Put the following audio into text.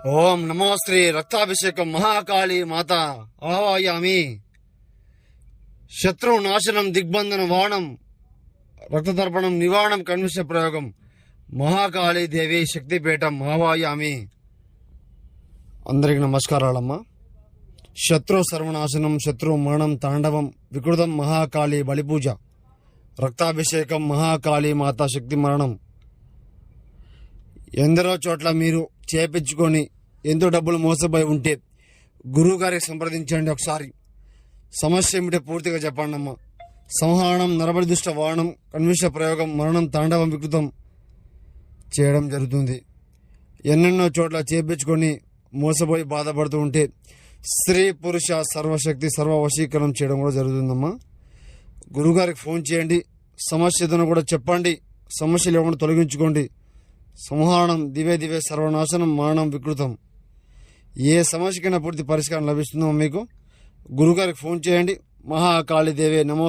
ఓం నమో శ్రీ రక్తాభిషేకం మహాకాళీ మాత ఆవాయామి. శత్రు నాశనం దిగ్బంధన వాణం రక్తతర్పణం నివారణం కన్విష ప్రయోగం మహాకాళీ దేవి శక్తిపీఠం ఆవాయామి. అందరికి నమస్కారాలమ్మా. శత్రు సర్వనాశనం శత్రు మరణం తాండవం వికృతం మహాకాళీ బలిపూజ రక్తాభిషేకం మహాకాళీ మాతా శక్తి మరణం. ఎందరో చోట్ల మీరు చేపించుకొని ఎంతో డబ్బులు మోసపోయి ఉంటే గురువు గారికి సంప్రదించండి. ఒకసారి సమస్య ఏమిటో పూర్తిగా చెప్పండి అమ్మా. సంహారణం నరబలి దుష్ట వాణం కన్విష ప్రయోగం మరణం తాండవం వికృతం చేయడం జరుగుతుంది. ఎన్నెన్నో చోట్ల చేపించుకొని మోసపోయి బాధపడుతూ ఉంటే స్త్రీ పురుష సర్వశక్తి సర్వ వశీకరణం చేయడం కూడా జరుగుతుందమ్మా. గురువుగారికి ఫోన్ చేయండి, సమస్యను కూడా చెప్పండి, సమస్యలు ఏమైనా తొలగించుకోండి. సంహారణం దివే దివే సర్వనాశనం మరణం వికృతం. ఏ సమస్యకైనా పూర్తి పరిష్కారం లభిస్తుందో మీకు గురుగారికి ఫోన్ చేయండి. మహాకాళీ దేవే నమో.